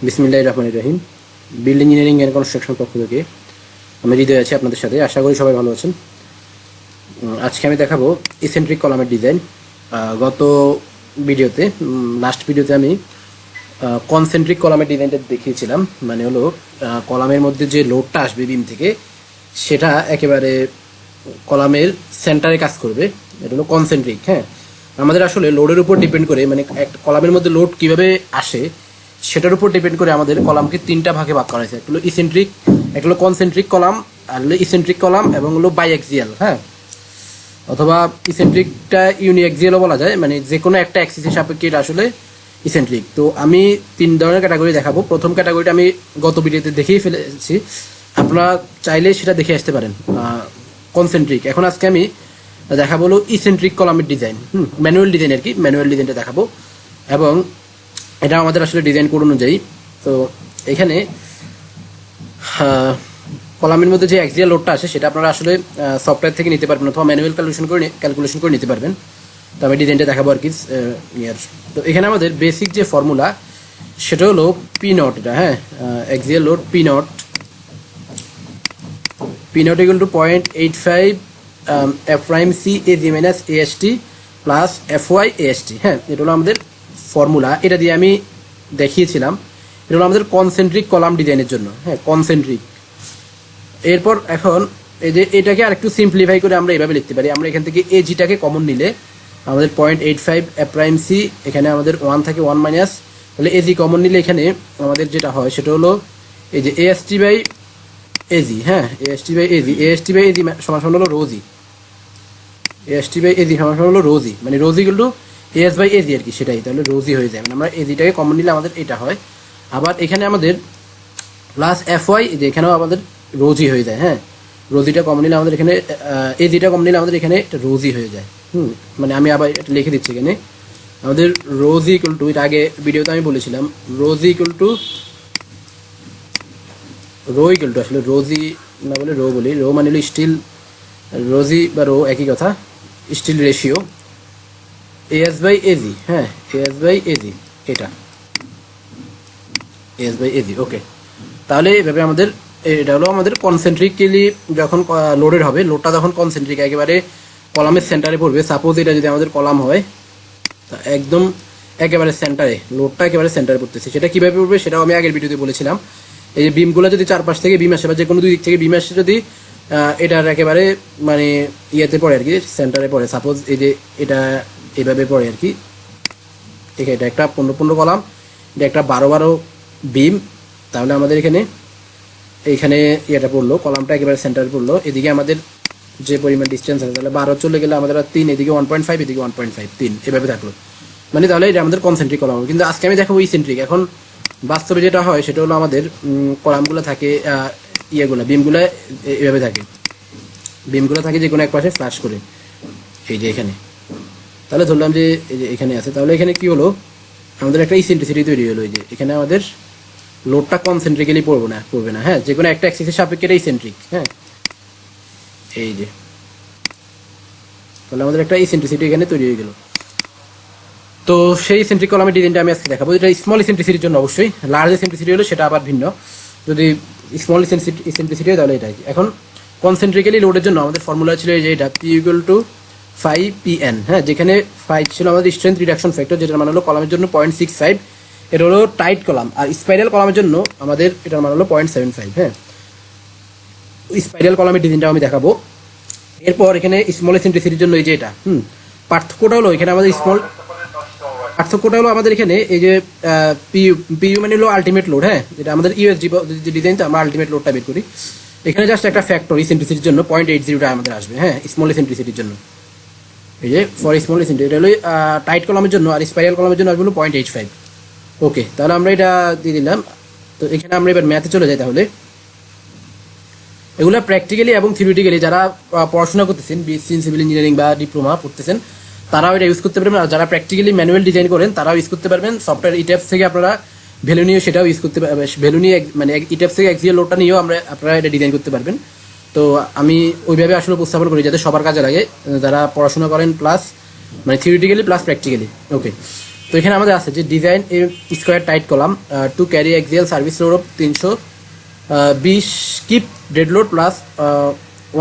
বিসমিল্লাহির রহমানির রহিম। Building engineering and construction পক্ষ থেকে আমি হৃদয় আছি আপনাদের সাথে। আশা করি সবাই ভালো আছেন। আজকে আমি দেখাবো ইসেন্ট্রিক কলামের ডিজাইন। গত ভিডিওতে লাস্ট ভিডিওতে আমি কনসেন্ট্রিক কলামের ডিজাইনটা দেখিয়েছিলাম। মানে হলো কলামের মধ্যে যে লোডটা আসবে বিম থেকে সেটা একেবারে কলামের সেন্টারে কাজ করবে। এটা হলো কনসেন্ট্রিক। হ্যাঁ, আমাদের আসলে লোডের উপর ডিপেন্ড করে, মানে একটা কলামের মধ্যে লোড কীভাবে আসে সেটার উপর ডিপেন্ড করে আমাদের কলামকে তিনটা ভাগে ভাগ করা হয়েছে। একটা হলো ইসেন্ট্রিক, একটা হলো কনসেন্ট্রিক কলাম, আর হলো ইসেন্ট্রিক কলাম এবং হলো বাইএক্সিয়াল। হ্যাঁ, অথবা ইসেন্ট্রিকটা ইউনিএক্সিয়ালও বলা যায়, মানে যে কোনো একটা অ্যাক্সিসের সাপেক্ষে এটা আসলে ইসেন্ট্রিক। তো আমি তিন ধরনের ক্যাটাগরি দেখাবো। প্রথম ক্যাটাগরিটা আমি গত ভিডিওতে দেখিয়ে ফেলেছি, আপনারা চাইলে সেটা দেখে আসতে পারেন। কনসেন্ট্রিক। এখন আজকে আমি দেখাবো হলো ইসেন্ট্রিক কলামের ডিজাইন, ম্যানুয়াল ডিজাইন আর কি। ম্যানুয়াল ডিজাইনটা দেখাবো এবং এটা আমাদের আসলে ডিজাইন কোড অনুযায়ী। তো এখানে কলামের মধ্যে যে অ্যাক্সিয়াল লোডটা আসে সেটা আপনারা আসলে সফটওয়্যার থেকে নিতে পারবেন অথবা ম্যানুয়াল ক্যালকুলেশন করে নিতে পারবেন। তো আমি ডিজাইনটা দেখাবো আর কি। তো এখানে আমাদের বেসিক যে ফর্মুলা সেটা হলো পি নট। এটা হ্যাঁ, axial load P naught equal to 0.85 F prime C A G minus A S T plus F Y A S T. হ্যাঁ, এটা হলো আমাদের ফর্মুলা। এটা দিয়ে আমি দেখিয়েছিলাম। এটা হলো আমাদের কনসেন্ট্রিক কলাম ডিজাইনের জন্য। হ্যাঁ, কনসেন্ট্রিক। এরপর এখন এই যে এটাকে আরেকটু সিম্পলিফাই করে আমরা এভাবে লিখতে পারি। আমরা এখান থেকে এজিটাকে কমন নিলে আমাদের 0.85 এফ প্রাইম সি, এখানে আমাদের 1 থাকে 1 মাইনাস, তাহলে এজি কমন নিলে এখানে আমাদের যেটা হয় সেটা হলো এই যে এএসটি বাই এজি। হ্যাঁ, AST by AG, AST by AG সমান হলো রোজি, এএসটি বাই এজি সমান হলো রোজি, মানে রোজি equal to AS by AG আর কি, সেটাই। তাহলে রোজি হয়ে যায়, মানে আমরা এজিটাকে কমন নিলে আমাদের এটা হয়। আবার এখানে আমাদের প্লাস এফ ওয়াই, যে এখানেও আমাদের রোজি হয়ে যায়। হ্যাঁ, রোজিটা কমন নিলে আমাদের এখানে এজিটা কমন নিলে আমাদের এখানে এটা রোজি হয়ে যায়। মানে আমি আবার এটা লিখে দিচ্ছি এখানে। আমাদের রোজি ইকুয়াল টু, এটা আগে ভিডিওতে আমি বলেছিলাম, রোজি equal to rho equal to, আসলে রোজি না বলে রো বলি, রো মানে হলো স্টিল, রোজি বা রো একই কথা, steel ratio AS by AG. হ্যাঁ, এএস বাই এজি, এটা এএস বাই এজি। ওকে, তাহলে এভাবে আমাদের এটা হলো আমাদের কনসেন্ট্রিক্যালি যখন লোডেড হবে, লোডটা যখন কনসেন্ট্রিক একেবারে কলামের সেন্টারে পড়বে। সাপোজ এটা যদি আমাদের কলাম হয়, একদম একেবারে সেন্টারে, লোডটা একেবারে সেন্টারে পড়তেছে। সেটা কীভাবে পড়বে সেটাও আমি আগের ভিডিওতে বলেছিলাম। এই যে বিমগুলো যদি চারপাশ থেকে বিম আসে বা যে কোনো দুই দিক থেকে বিম আসে, যদি এটার একেবারে মানে ইয়েতে পড়ে আর কি, সেন্টারে পড়ে, সাপোজ এই যে এটা এভাবে পড়ে আর কি, এটা একটা 15 কলাম, এটা একটা 12 বিম, তাহলে আমাদের এইখানে ইয়েটা পড়লো, কলামটা একেবারে সেন্টারে পড়লো। এদিকে আমাদের যে পরিমাণ ডিস্টেন্স আছে, তাহলে 12 চলে গেলে আমাদের 3, এদিকে 1.5, এদিকে 1.5, 3 এভাবে থাকলো, মানে তাহলে এটা আমাদের কনসেন্ট্রিক কলাম। কিন্তু আজকে আমি দেখাবো ইসেন্ট্রিক। এখন বাস্তবে যেটা হয় সেটা হলো আমাদের কলামগুলো থাকে, ইয়েগুলো বিমগুলো এভাবে থাকে, বিমগুলো থাকে যে কোনো এক পাশে ফ্ল্যাশ করে, এই যে এখানে। তাহলে ধরলাম যে এই যে এখানে আছে, তাহলে এখানে কি হলো, আমাদের একটা ইসেন্ট্রিসিটি তৈরি হলো। এই যে এখানে আমাদের লোডটা কনসেন্ট্রিক্যালি পড়বে না। হ্যাঁ, যে কোনো একটা অ্যাক্সিসের সাপেক্ষে এটা ইসেন্ট্রিক। হ্যাঁ, এই যে তাহলে আমাদের একটা ইসেন্ট্রিসিটি এখানে তৈরি হয়ে গেল। তো সেই ইসেন্ট্রিক কলামের ডিজাইনটা আমি আজকে দেখাবো। এটা স্মল ইসেন্ট্রিসিটির জন্য, অবশ্যই লার্জ ইসেন্ট্রিসিটি হলো সেটা আবার ভিন্ন। যদি স্মল ইসেন্ট্রিসিটি হয় তাহলে এটাই। এখন কনসেন্ট্রিক্যালি লোডের জন্য আমাদের ফর্মুলা ছিল এই যে এটা পি ইকুয়াল টু 5 PN। হ্যাঁ, যেখানে 5 ছিল আমাদের স্ট্রেংথ রিডাকশন ফ্যাক্টর, যেটার মানে হলো কলামের জন্য 0.65, এটা হলো টাইট কলাম। আর স্পাইরাল কলামের জন্য আমাদের এটার মানে হলো 0.75। হ্যাঁ, স্পাইরাল কলামের ডিজাইনটা আমি দেখাবো। এরপর এখানে স্মল ইসেন্ট্রিসিটির জন্য এই যে এটা পার্থক্যটা হলো এখানে আমাদের পার্থক্যটা হলো আমাদের এখানে এই যে পিইউ মানে হলো আলটিমেট লোড। হ্যাঁ, এটা আমাদের ইউএসডি ডিজাইন, তো আমরা আলটিমেট লোডটা বের করি। এখানে জাস্ট একটা ফ্যাক্টর ইসেন্ট্রিসিটির জন্য 0.80টা আমাদের আসবে। হ্যাঁ, স্মল ইসেন্ট্রিসিটির জন্য, এই যে ফর স্মল ইসেন্ট্রি, এটা হলো টাইট কলামের জন্য, আর স্পাইরাল কলামের জন্য আসবে হলো 0.85। ওকে, তাহলে আমরা এটা দিয়ে দিলাম। তো এখানে আমরা এবার ম্যাথে চলে যাই। তাহলে এগুলো প্র্যাকটিক্যালি এবং থিওরিটিক্যালি যারা পড়াশোনা করতেছেন, বিএসসি সিভিল ইঞ্জিনিয়ারিং বা ডিপ্লোমা পড়তেছেন, তারাও এটা ইউজ করতে পারবেন। আর যারা প্র্যাকটিক্যালি ম্যানুয়াল ডিজাইন করেন তারাও ইউজ করতে পারবেন। সফটওয়্যার ইট্যাপস থেকে আপনারা ভ্যালু নিয়ে সেটাও ইউজ করতে পারবেন। ভ্যালু নিয়ে মানে ইট্যাপস থেকে অ্যাক্সিয়াল লোডটা নিয়েও আপনারা এটা ডিজাইন করতে পারবেন। তো আমি ওইভাবে আসলে উপস্থাপন করি যাতে সবার কাজে লাগে, যারা পড়াশোনা করেন প্লাস মানে থিওরিটিক্যালি প্লাস প্র্যাকটিক্যালি। ওকে, তো এখানে আমাদের আছে যে design a square tied column to carry axial service load of 320 kip dead load plus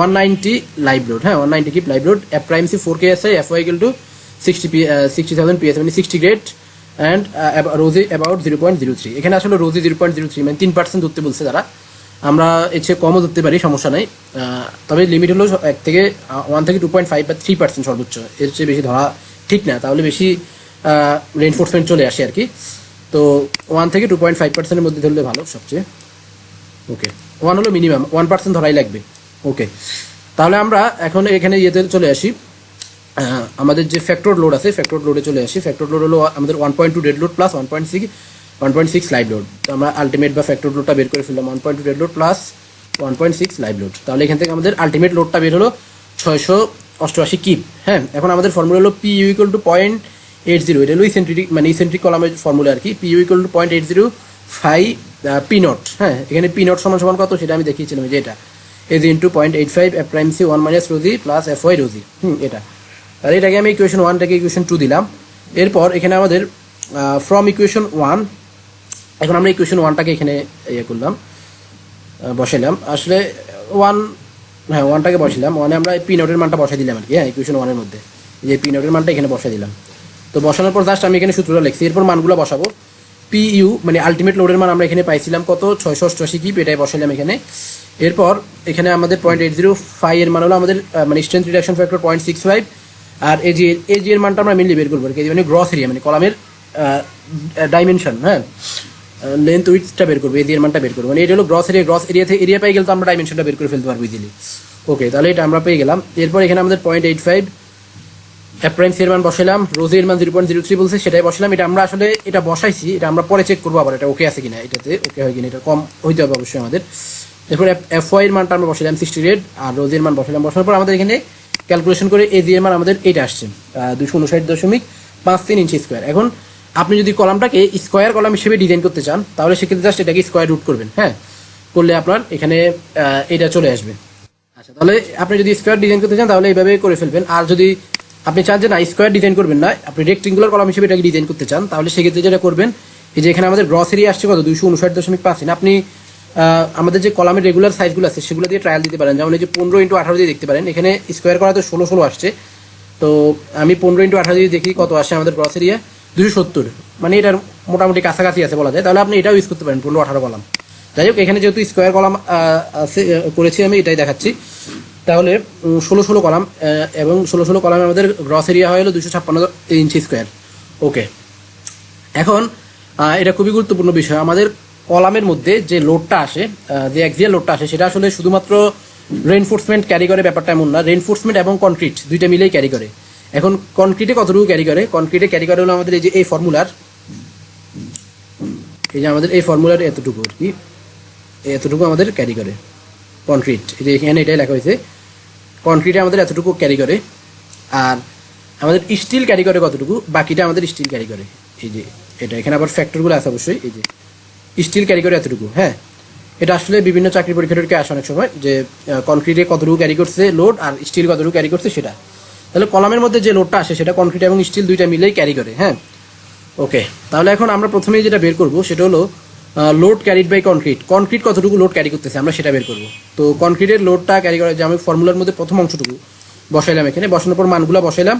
190 live load, হ্যাঁ 190 kip live load, f prime c 4 KSI, FY equal to 60,000 PS মানে 60 গ্রেড অ্যান্ড রোজি অ্যাবাউট 0.03। এখানে আসলে রোজি 0.03 মানে 3% ধরতে বলছে তারা, আমরা এর চেয়ে কমও ধরতে পারি, সমস্যা নাই। তবে লিমিট হলো 1 থেকে 2.5 বা 3% সর্বোচ্চ, এর চেয়ে বেশি ধরা ঠিক না, তাহলে বেশি রেইনফোর্সমেন্ট চলে আসে আর কি। তো 1 থেকে 2.5%-এর মধ্যে ধরলে ভালো সবচেয়ে। ওকে, 1 হলো মিনিমাম, 1% ধরাই লাগবে। ওকে, তাহলে আমরা এখন এখানে ইয়েতে চলে আসি, আমাদের যে ফ্যাক্টর লোড আছে ফ্যাক্টর লোডে চলে আসি। ফ্যাক্টর লোড হলো আমাদের 1.2 dead load plus 1.6 live load. তো আমরা আলটিমেট বা ফ্যাক্টর লোডটা বের করে ফেললাম 1.2 dead load plus 1.6 live load. তাহলে এখান থেকে আমাদের আলটিমেট লোডটা বের হলো 688 কিপ। হ্যাঁ, এখন আমাদের ফর্মুলা হলো PU equal to 0.80, এটা হলো ইসেন্ট্রিক কলামের ফর্মুলা আর কি। PU equal to 0.805 P not. হ্যাঁ, এখানে P নট সমান সমান কত সেটা আমি দেখিয়েছিলাম, যে এটা এজ ইন্টু 0.85 অ্যাপ্রাইমসি 1 মাইনাস রোজি প্লাস FY রোজি, এটা। তাহলে এটাকে আমি ইকুয়েশন 1 থেকে ইকুয়েশন 2 দিলাম। এরপর এখানে আমাদের ফ্রম ইকুয়েশন 1, এখন আমরা ইকুয়েশন 1টাকে এখানে ইয়ে করলাম, বসাইলাম আসলে 1টাকে বসাইলাম 1-এ আমরা পি নোটের মানটা বসাই দিলাম আর কি। হ্যাঁ, ইকুয়েশন 1-এর মধ্যে যে পি নোটের মানটা এখানে বসাই দিলাম। তো বসানোর পর জাস্ট আমি এখানে সূত্রটা লিখছি, এরপর মানগুলো বসাবো। PU মানে আলটিমেট লোডের মান আমরা এখানে পাইছিলাম কত, 688 কিপ, এটাই বসাইলাম এখানে। এরপর এখানে আমাদের 0.805 এর মান হলো আমাদের মানে স্ট্রেন্থ রিডাকশন ফ্যাক্টর 0.65, আর এজি এর মানটা আমরা মেনলি বের করবো আর কি, মানে গ্রস এরিয়া মানে কলামের ডাইমেনশন, হ্যাঁ লেন্থ উইডথটা বের করবো, এজি এর মানটা বের করবো, মানে এটা হলো গ্রস এরিয়া থেকে এরিয়া পেয়ে গেলে তো আমরা ডাইমেনশনটা বের করে ফেলতে পারবো ইজিলি। ওকে, তাহলে এটা আমরা পেয়ে গেলাম। এরপর এখানে আমাদের 0.85 অ্যাপ্রাইমসি এর মান বসাইলাম, রোজি এর মান 0.03 বলছে সেটাই বসালাম। এটা আমরা আসলে এটা বসাইছি, এটা আমরা পরে চেক করবো আবার এটা ওকে আছে কিনা, এটাতে ওকে হয় কিনা, এটা কম হইতে হবে অবশ্যই আমাদের। এরপর FY এর মানটা আমরা বসাইলাম 60 গ্রেড, আর রোজি এর মান বসাইলাম। বসানোর পর আমাদের এখানে ক্যালকুলেশন করে এজি এর মান আমাদের এইটা আসছে 259.53 ইঞ্চি স্কোয়ার। এখন আপনি যদি কলামটাকে স্কোয়ার কলাম হিসেবে ডিজাইন করতে চান তাহলে সেক্ষেত্রে জাস্ট এটাকে স্কোয়ার রুট করবেন, হ্যাঁ, করলে আপনার এখানে এটা চলে আসবে। আচ্ছা, তাহলে আপনি যদি স্কোয়ার ডিজাইন করতে চান তাহলে এইভাবে করে ফেলবেন। আর যদি আপনি চান যে না স্কোয়ার ডিজাইন করবেন না, আপনি রেক্টেঙ্গুলার কলাম হিসেবে এটাকে ডিজাইন করতে চান, তাহলে সেক্ষেত্রে যেটা করবেন, এই যে এখানে আমাদের গ্রস এরিয়া আসছে কত 259.5, আপনি আমাদের যে কলামের রেগুলার সাইজগুলো আছে সেগুলো দিয়ে ট্রায়াল দিতে পারেন। যেমন এই যে 15x18 দিয়ে দেখতে পারেন, এখানে স্কোয়ার করা তো 16 আসছে, তো আমি 15x18 দিয়ে দেখি কত আসে আমাদের গ্রস এরিয়া 270, মানে এটার মোটামুটি কাছাকাছি আছে বলা যায়। তাহলে আপনি এটাও ইউজ করতে পারেন 15-18 কলাম। যাই হোক, এখানে যেহেতু স্কোয়ার কলাম করেছি আমি, এটাই দেখাচ্ছি। তাহলে 16 কলাম এবং 16 কলামে আমাদের গ্রস এরিয়া হয়ে গেলো 256 ইঞ্চি স্কোয়ার। ওকে, এখন এটা খুবই গুরুত্বপূর্ণ বিষয়, আমাদের কলামের মধ্যে যে লোডটা আসে, যে অ্যাক্সিয়াল লোডটা আসে, সেটা আসলে শুধুমাত্র রেইনফোর্সমেন্ট ক্যারি করে ব্যাপারটা এমন না, রেইনফোর্সমেন্ট এবং কনক্রিট দুইটা মিলেই ক্যারি করে। এখন কনক্রিটে কতটুকু ক্যারি করে, কনক্রিটে ক্যারি করে হলো আমাদের এই যে এই ফর্মুলার, এই যে আমাদের এই ফর্মুলার এতটুকু আর কি, এতটুকু আমাদের ক্যারি করে কনক্রিট। এই যে এখানে এটাই লেখা হয়েছে, কনক্রিটে আমাদের এতটুকু ক্যারি করে। আর আমাদের স্টিল ক্যারি করে কতটুকু, বাকিটা আমাদের স্টিল ক্যারি করে। এই যে এটা এখানে আবার ফ্যাক্টরগুলো আছে অবশ্যই, এই যে স্টিল ক্যারি করে এতটুকু। হ্যাঁ, এটা আসলে বিভিন্ন চাকরি পরীক্ষাকে আসে অনেক সময়, যে কনক্রিটে কতটুকু ক্যারি করছে লোড আর স্টিল কতটুকু ক্যারি করছে সেটা। তাহলে কলামের মধ্যে যে লোডটা আসে সেটা কনক্রিট এবং স্টিল দুইটা মিলেই ক্যারি করে। হ্যাঁ, ওকে, তাহলে এখন আমরা প্রথমেই যেটা বের করবো সেটা হলো load carried by concrete. Concrete কতটুকু লোড ক্যারি করতেছে আমরা সেটা বের করবো। তো কনক্রিটের লোডটা ক্যারি করে যে আমি ফর্মুলার মধ্যে প্রথম অংশটুকু বসাইলাম, এখানে বসানোর পর মানগুলো বসাইলাম।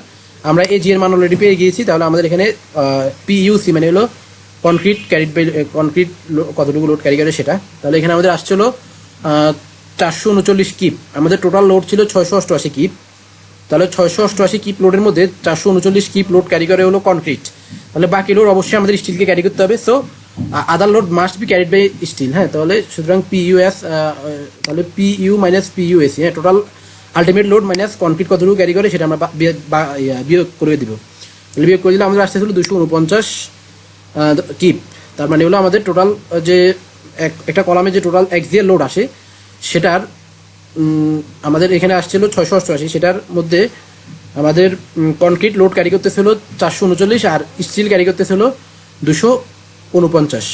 আমরা এই জি এর মান অলরেডি পেয়ে গিয়েছি, তাহলে আমাদের এখানে PUC মানে হলো কনক্রিট ক্যারিড বাই কনক্রিট কতটুকু লোড ক্যারি করে সেটা। তাহলে এখানে আমাদের আসছিল 439 কিপ, আমাদের টোটাল লোড ছিল 688 কিপ। তাহলে 688 কিপ লোডের মধ্যে 439 কিপ লোড ক্যারি করে হলো কনক্রিট, তাহলে বাকি লোড অবশ্যই আমাদের স্টিলকে ক্যারি করতে হবে। So other load must be carried by steel. হ্যাঁ, তাহলে সুতরাং PUS, তাহলে PU মাইনাস PUSC, হ্যাঁ, total ultimate load minus concrete কতটুকু ক্যারি করে সেটা আমরা বিয়োগ করে দিব। তাহলে বিয়োগ করে দিলে আমাদের আসতেছিল 249 কিপ। তার মানে হলো আমাদের টোটাল যে একটা কলামে যে টোটাল এক্সিয়াল লোড আসে সেটার আমাদের এখানে আসছিল 688, সেটার মধ্যে আমাদের কনক্রিট লোড ক্যারি করতেছিল 439 আর স্টিল ক্যারি করতেছিল 249।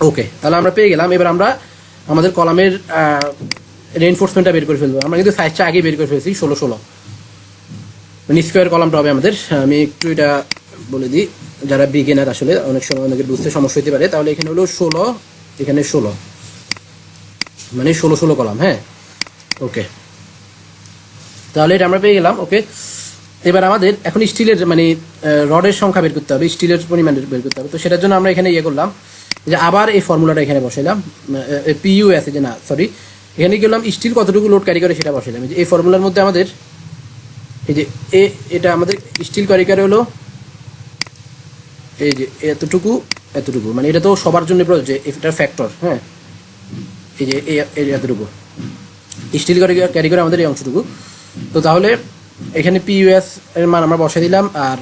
ওকে, তাহলে আমরা পেয়ে গেলাম। এবার আমরা আমাদের কলামের রেইনফোর্সমেন্টটা বের করে ফেলবো। আমরা কিন্তু সাইজটা আগে বের করে ফেলেছি 16 মানে স্কোয়ার কলামটা হবে আমাদের। আমি একটু এটা বলে দিই, যারা বিগিনার আসলে অনেক সময় অনেকের বুঝতে সমস্যা হতে পারে। তাহলে এখানে হলো 16, এখানে 16, মানে 16 কলাম। হ্যাঁ, ওকে, তাহলে এটা আমরা পেয়ে গেলাম। ওকে, এবার আমাদের এখন স্টিলের মানে রডের সংখ্যা বের করতে হবে, স্টিলের পরিমাণ বের করতে হবে। তো সেটার জন্য আমরা এখানে ইয়ে করলাম যে আবার এই ফর্মুলাটা এখানে বসাইলাম, পিইউ আছে যে না সরি, এখানে কি করলাম স্টিল কতটুকু লোড ক্যারি করে সেটা বসাইলাম। যে এই ফর্মুলার মধ্যে আমাদের এই যে এটা আমাদের স্টিল ক্যারি করে হলো এই যে এতটুকু এতটুকু, মানে এটা তো সবার জন্য প্রযোজ্য, এটার ফ্যাক্টর। হ্যাঁ, এই যে এতটুকু স্টিল ক্যারি করে আমাদের এই অংশটুকু। তো তাহলে এখানে পিইউএস এর মান আমরা বসে দিলাম, আর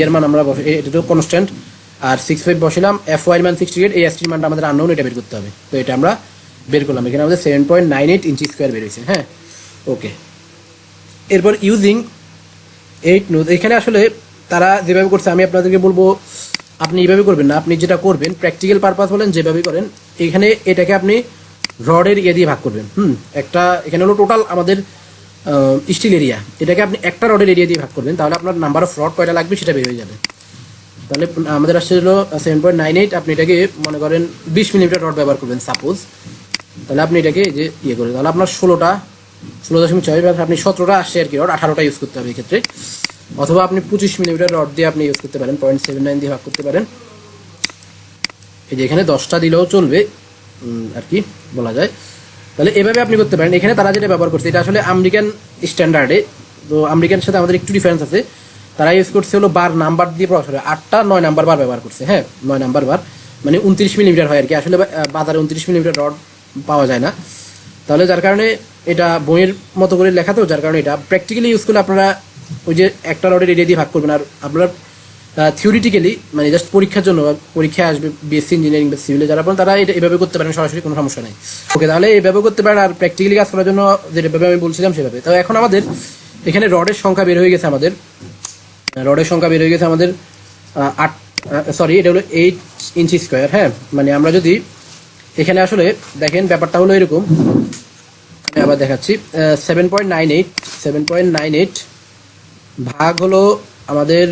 এর মান আমরা বসে, এটা তো কনস্ট্যান্ট, আর 65 বসালাম। FY এর মান 68, এই এসটির মানটা আমাদের আননোন, এটা বের করতে হবে। তো এটা আমরা বের করলাম, এখানে আমাদের 7.98 ইঞ্চি স্কোয়ার বের হয়েছে। হ্যাঁ, ওকে, এরপর ইউজিং 8 নোজ, এখানে আসলে তারা যেভাবে করছে আমি আপনাদেরকে বলবো আপনি এইভাবে করবেন না, আপনি যেটা করবেন প্র্যাকটিক্যাল পারপাস বলেন যেভাবে করেন, এখানে এটাকে আপনি রডের ইয়ে দিয়ে ভাগ করবেন। একটা এখানে হলো টোটাল আমাদের স্টিল এরিয়া, এটাকে আপনি একটা রডের এরিয়া দিয়ে ভাগ করবেন, তাহলে আপনার নাম্বার অফ রড কয়টা লাগবে সেটা বের হয়ে যাবে। তাহলে আমাদের আসছে হলো 7.98, আপনি এটাকে মনে করেন 20 মিলিমিটার রড ব্যবহার করবেন সাপোজ, তাহলে আপনি এটাকে যে ইয়ে করবেন, তাহলে আপনার 16.6, আপনি 17টা আসছে আর কি রড, 18টা ইউজ করতে হবে এক্ষেত্রে। অথবা আপনি 25 মিলিমিটার রড দিয়ে আপনি ইউজ করতে পারেন, 0.79 দিয়ে ভাগ করতে পারেন। এই যে এখানে 10টা দিলেও চলবে আর কি বলা যায়। তাহলে এভাবে আপনি করতে পারেন। এখানে তারা যেটা ব্যবহার করছে এটা আসলে আমেরিকান স্ট্যান্ডার্ডে, তো আমেরিকান সাথে আমাদের একটু ডিফারেন্স আছে। তারা ইউজ করছে হলো বার নাম্বার দিয়ে প্রকাশ করে, 8টা 9 নাম্বার বার ব্যবহার করছে। হ্যাঁ, 9 নাম্বার বার মানে 29 মিলিমিটার হয় আর কি, আসলে বাজারে 29 মিলিমিটার রড পাওয়া যায় না। তাহলে যার কারণে এটা বইয়ের মতো করে লেখা, তো যার কারণে এটা প্র্যাকটিক্যালি ইউজ করলে আপনারা ওই যে একটা রডের এরিয়া দিয়ে ভাগ করবেন, আর আপনারা থিওরিটিক্যালি মানে জাস্ট পরীক্ষার জন্য, পরীক্ষায় আসবে বিএসসি ইঞ্জিনিয়ারিং বা সিভিলে যারা তারা এটা এভাবে করতে পারেন সরাসরি, কোনো সমস্যা নেই। ওকে, তাহলে এইভাবে করতে পারেন, আর প্র্যাকটিক্যালি কাজ করার জন্য যেভাবে আমি বলছিলাম সেভাবে। তো এখন আমাদের এখানে রডের সংখ্যা বের হয়ে গেছে, আমাদের রডের সংখ্যা বের হয়ে গেছে আমাদের 8, সরি এটা হলো 8 ইঞ্চি স্কোয়ার। হ্যাঁ, মানে আমরা যদি এখানে আসলে দেখেন ব্যাপারটা হলো এরকম, আমি আবার দেখাচ্ছি, 7.98 ভাগ হলো আমাদের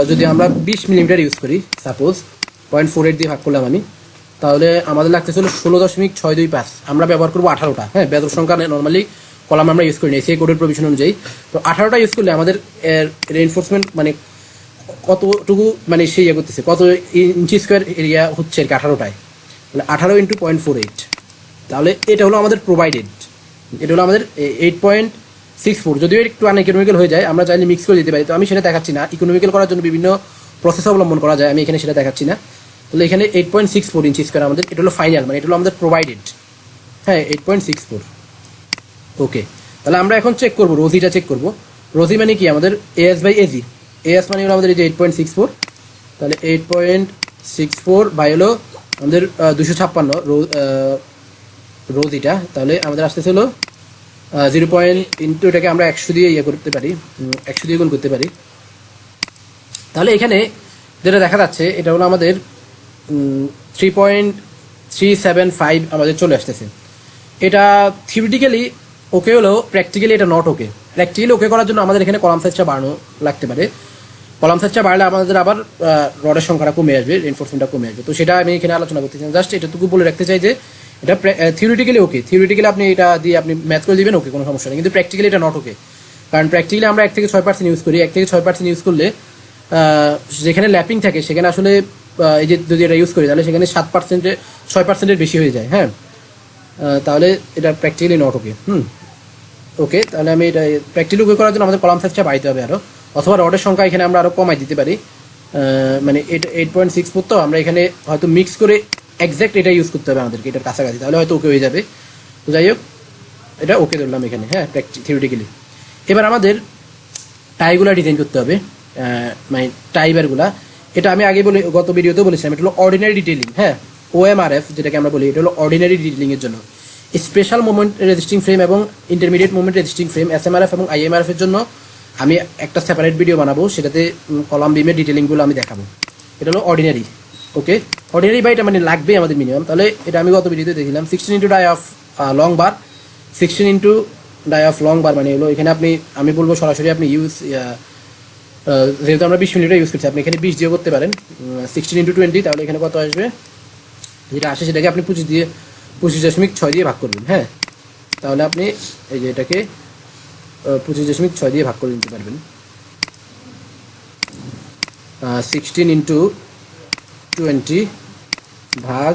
যদি আমরা 20 মিলিমিটার ইউজ করি সাপোজ, 0.48 দিয়ে ভাগ করলাম আমি, তাহলে আমাদের লাগতেছে হলো 16.625, আমরা ব্যবহার করবো 18টা। হ্যাঁ, বেদর সংখ্যা নর্মালি কলাম আমরা ইউজ করি না সেই কোডের প্রভিশন অনুযায়ী। তো 18টা ইউজ করলে আমাদের রেইনফোর্সমেন্ট মানে কতটুকু মানে সেই ইয়ে করতেছে, কত ইঞ্চি স্কোয়ার এরিয়া হচ্ছে আর কি 18টায়, মানে 18 × 0.48, তাহলে এটা হলো আমাদের প্রোভাইডেড, এটা হলো আমাদের 8.64। যদিও একটু আনইকোনমিক্যাল হয়ে যায়, আমরা চাইলে মিক্স করে দিতে পারি, তো আমি সেটা দেখাচ্ছি না। ইকোনমিক্যাল করার জন্য বিভিন্ন প্রসেস অবলম্বন করা যায়, আমি এখানে সেটা দেখাচ্ছি না। তাহলে এখানে 8.64 ইঞ্চি স্কোয়ার আমাদের, এটা হলো ফাইনাল, মানে এটা হলো আমাদের প্রোভাইডেড। হ্যাঁ, 8.64। ওকে, তাহলে আমরা এখন চেক করবো, রোজিটা চেক করবো। রোজি মানে কি আমাদের AS/AG, AS মানে হলো আমাদের এই যে 8.64, তাহলে 8.64 বাই হলো আমাদের 256 রোজিটা, তাহলে আমাদের আসতেছে হলো 0 ইন্টু এটাকে আমরা 100 দিয়ে ইয়ে করতে পারি, 100 দিয়ে গুণ করতে পারি। তাহলে এখানে যেটা দেখা যাচ্ছে এটা হলো আমাদের 3.375 আমাদের চলে আসতেছে। এটা থিওরিটিক্যালি ওকে হলেও প্র্যাকটিক্যালি এটা নট ওকে। প্র্যাকটিক্যালি ওকে করার জন্য আমাদের এখানে কলাম সাইজটা বাড়ানো লাগতে পারে, কলাম সাইজটা বাড়লে আমাদের আবার রডের সংখ্যাটা কমে আসবে, রেনফোর্সমেন্টটা কমে আসবে। তো সেটা আমি এখানে আলোচনা করতে চাই, জাস্ট এটাটুকু বলে রাখতে চাই যে এটা থিওরিটিক্যালি ওকে, থিওরিটিক্যালি আপনি এটা দিয়ে আপনি ম্যাথ করে দিবেন, ওকে, কোনো সমস্যা নেই, কিন্তু প্র্যাকটিক্যালি এটা নট ওকে। কারণ প্র্যাকটিক্যালি আমরা 1 থেকে 6% ইউজ করি, 1 থেকে 6% ইউজ করলে যেখানে ল্যাপিং থাকে সেখানে আসলে এই যে যদি এটা ইউজ করি তাহলে সেখানে 6%-এর বেশি হয়ে যায়। হ্যাঁ, তাহলে এটা প্র্যাকটিক্যালি নট ওকে। ওকে, তাহলে আমি এটা প্র্যাকটিক্যালি ওকে করার জন্য আমাদের কলাম সাইজটা বাড়াইতে হবে আরও, অথবা রডের সংখ্যা এখানে আমরা আরও কমাই দিতে পারি। মানে এটা 8.64, তো আমরা এখানে হয়তো মিক্স করে এক্স্যাক্ট এটা ইউজ করতে হবে আমাদেরকে, এটার কাছাকাছি, তাহলে হয়তো ওকে হয়ে যাবে। তো যাই হোক, এটা ওকে ধরলাম এখানে। হ্যাঁ, থিওরিটিক্যালি এবার আমাদের টাইগুলা ডিজাইন করতে হবে, মানে টাইবারগুলা। এটা আমি আগে বলে গত ভিডিওতেও বলেছিলাম, এটা হলো অর্ডিনারি ডিটেইলিং। হ্যাঁ, OMRF যেটাকে আমরা বলি, এটা হলো অর্ডিনারি ডিটেইলিংয়ের জন্য। স্পেশাল মোমেন্ট রেজিস্টিং ফ্রেম এবং intermediate moment resisting frame SMRF এবং IMRF এর জন্য আমি একটা সেপারেট ভিডিও বানাবো, সেটাতে কলাম বিমের ডিটেইলিংগুলো আমি দেখাবো। এটা হলো অর্ডিনারি। ওকে, অর্ডিনারি বা এটা মানে লাগবে আমাদের মিনিমাম। তাহলে এটা আমি গত ভিডিওতে দেখলাম 16 into dia of long bar, 16 into dia of long bar মানে হলো এখানে আমি বলবো সরাসরি আপনি যেহেতু আমরা 20 মিলিটা ইউজ করছি, আপনি এখানে 20 দিয়ে করতে পারেন। 16 × 20, তাহলে এখানে কত আসবে, যেটা আসে সেটাকে আপনি 25.6 দিয়ে ভাগ করবেন। হ্যাঁ, তাহলে আপনি এই যে এটাকে 25.6 দিয়ে ভাগ করে নিতে পারবেন। 16 × 20 ভাগ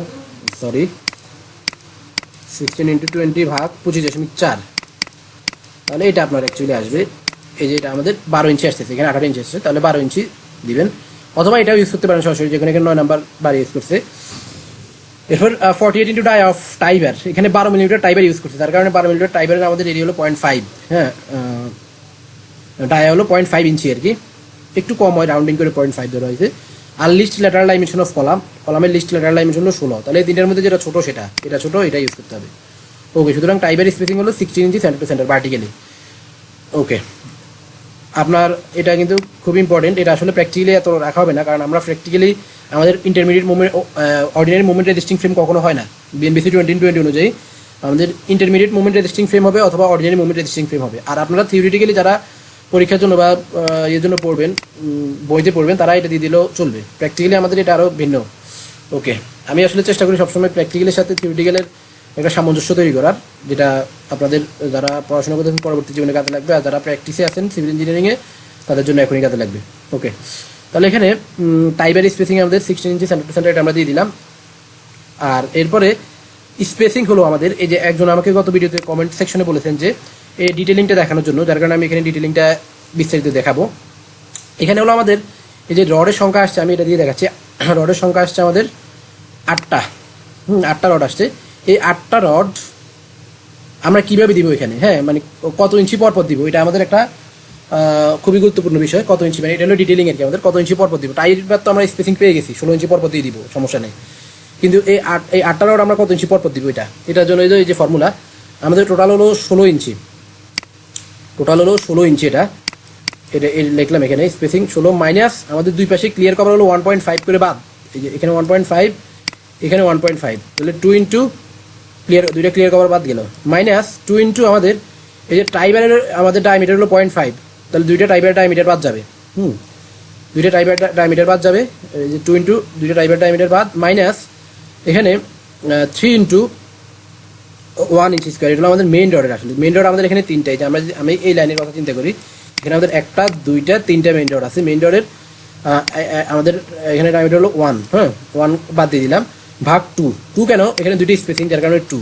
25.4, তাহলে এটা আপনার অ্যাকচুয়ালি আসবে, এই যে এটা আমাদের 12 ইঞ্চি আসতেছে, এখানে 18 ইঞ্চি আসছে, তাহলে 12 ইঞ্চি দিবেন। অথবা এটাও ইউজ করতে পারেন সরাসরি, যেখানে 9 নাম্বার বার ইউজ করছে। এরপর 48 × টাইবার, এখানে 12 মিলিমিটার টাইবার ইউজ করছে, তার কারণে 12 মিলিমিটার টাইবারের আমাদের এরিয়া হলো 0.5। হ্যাঁ, ডায়া হলো 0.5 ইঞ্চি আর কি, একটু কম হয়, রাউন্ডিং করে 0.5 ধরা হয়েছে। আর লিস্ট ল্যাটারাল ডাইমেনশন অফ কলামের লিস্ট ল্যাটারাল ডাইমেনশন হলো 16, তাহলে এই তিনটার মধ্যে যেটা ছোটো এটা ছোটো, এটা ইউজ করতে হবে। ওকে, সুতরাং টাইবার স্পেসিং হলো 16 ইঞ্চি সেন্টার টু সেন্টার ভার্টিক্যালি। ওকে, আপনার এটা কিন্তু খুব ইম্পর্টেন্ট, এটা আসলে প্র্যাকটিক্যালি এত রাখা হবে না, কারণ আমরা প্র্যাকটিক্যালি আমাদের intermediate movement, ordinary movement resisting frame কখনো হয় না। বিএনবিসি 2020 অনুযায়ী আমাদের ইন্টারমিডিয়েট মুভমেন্ট রেজিস্টিং ফ্রেম হবে অথবা অর্ডিনারি মুভমেন্ট রেজিস্টিং ফ্রেম হবে। আর আপনারা থিওরিটিক্যালি যারা পরীক্ষার জন্য বা এর জন্য পড়বেন, বইতে পড়বেন, তারা এটা দিয়ে দিলেও চলবে। প্র্যাকটিক্যালি আমাদের এটা আরও ভিন্ন। ওকে, আমি আসলে চেষ্টা করি সবসময় প্র্যাকটিক্যালের সাথে থিওরিটিক্যালের একটা সামঞ্জস্য তৈরি করার, যেটা আপনাদের যারা পড়াশোনা করতে পরবর্তী জীবনে কাজে লাগবে, আর যারা প্র্যাকটিসে আছেন সিভিল ইঞ্জিনিয়ারিংয়ে তাদের জন্য এখনই কাজে লাগবে। ওকে, তাহলে এখানে টাইবার স্পেসিং আমাদের 16 ইঞ্চি সেন্টার টু সেন্টার, এটা আমরা দিয়ে দিলাম। আর এরপরে স্পেসিং হলো আমাদের, এই যে একজন আমাকে গত ভিডিওতে কমেন্ট সেকশনে বলেছেন যে এই ডিটেলিংটা দেখানোর জন্য, যার কারণে আমি এখানে ডিটেলিংটা বিস্তারিত দেখাবো। এখানে হলো আমাদের এই যে রডের সংখ্যা আসছে, আমি এটা দিয়ে দেখাচ্ছি। রডের সংখ্যা আসছে আমাদের 8টা। 8টা রড আসছে। এই 8টা রড আমরা কীভাবে দিব এখানে, হ্যাঁ, মানে কত ইঞ্চি পরপর দিব, এটা আমাদের একটা খুবই গুরুত্বপূর্ণ বিষয়। কত ইঞ্চি, মানে এটা হলো ডিটেলিং আর কি, আমাদের কত ইঞ্চি পরপর দিব। টাইবার তো আমরা স্পেসিং পেয়ে গেছি, 16 ইঞ্চি পরপর দিয়ে দিব, সমস্যা নেই। কিন্তু এই 8টা রড আমরা কত ইঞ্চি পরপর দিব, এটার জন্য এই যে ফর্মুলা, আমাদের টোটাল হলো 16 ইঞ্চি। এটা লিখলাম এখানে, স্পেসিং 16 মাইনাস আমাদের দুই পাশে ক্লিয়ার কভার হলো 1.5 করে বাদ, এই যে এখানে 1.5, এখানে 1.5, তাহলে 2 ইন্টু দুইটা ক্লিয়ার কভার বাদ গেল, মাইনাস 2 ইন্টু আমাদের এই যে টাইবারের আমাদের ডায়ামিটার হলো 0.5, তাহলে দুইটা টাইবারের ডায়ামিটার বাদ যাবে। দুইটা টাইবারের ডায়ামিটার বাদ যাবে, এই যে 2 ইন্টু দুইটা টাইবারের ডায়ামিটার বাদ, মাইনাস এখানে 3 ইন্টু 1 ইঞ্চি স্কোয়ার, এটা হলো আমাদের মেইন রডের। আসলে মেইন রড আমাদের এখানে 3টাই, যে আমি এই লাইনের কথা চিন্তা করি, এখানে আমাদের 1টা 2টা 3টা মেইন রড আছে। মেইন রডের আমাদের এখানে ডায়ামিটার হলো 1, হ্যাঁ, 1 বাদ দিয়ে দিলাম, ভাগ 2 কেন, এখানে দুইটা স্পেসিং, যার কারণে 2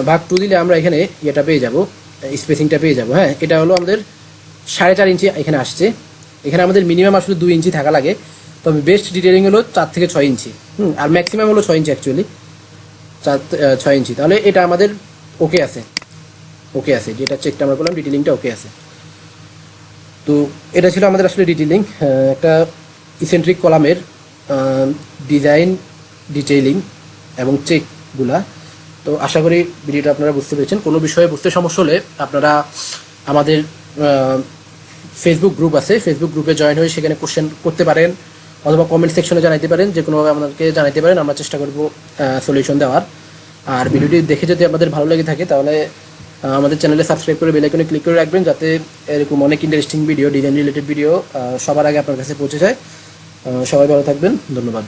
ভাগ 2 দিলে আমরা এখানে এটা পেয়ে যাব, স্পেসিংটা পেয়ে যাব। হ্যাঁ, এটা হলো আমাদের 4.5 ইঞ্চি এখানে আসছে। এখানে আমাদের মিনিমাম আসলে 2 ইঞ্চি থাকা লাগে, তবে বেস্ট ডিটেলিং হলো 4 থেকে 6 ইঞ্চি, আর ম্যাক্সিমাম হলো 6 ইঞ্চি, অ্যাকচুয়ালি 6 ইঞ্চি। তাহলে এটা আমাদের ওকে আছে, যেটা চেকটা আমরা করলাম, ডিটেলিংটা ওকে আছে। তো এটা ছিল আমাদের আসলে ডিটেলিং, একটা ইসেন্ট্রিক কলামের ডিজাইন, ডিটেইলিং এবং চেকগুলা। তো আশা করি ভিডিওটা আপনারা বুঝতে পেরেছেন। কোনো বিষয়ে বুঝতে সমস্যা হলে আপনারা আমাদের ফেসবুক গ্রুপ আছে, ফেসবুক গ্রুপে জয়েন হয়ে সেখানে কোশ্চেন করতে পারেন, অথবা কমেন্ট সেকশনে জানাতে পারেন, যে কোনোভাবে আমাদেরকে জানাতে পারেন, আমরা চেষ্টা করব সলিউশন দেওয়ার। আর ভিডিওটি দেখে যদি আপনাদের ভালো লেগে থাকে, তাহলে আমাদের চ্যানেলে সাবস্ক্রাইব করে বেল আইকনে ক্লিক করে রাখবেন, যাতে এরকম অনেক interesting video, design related video সবার আগে আপনার কাছে পৌঁছে যায়। সবাই ভালো থাকবেন, ধন্যবাদ।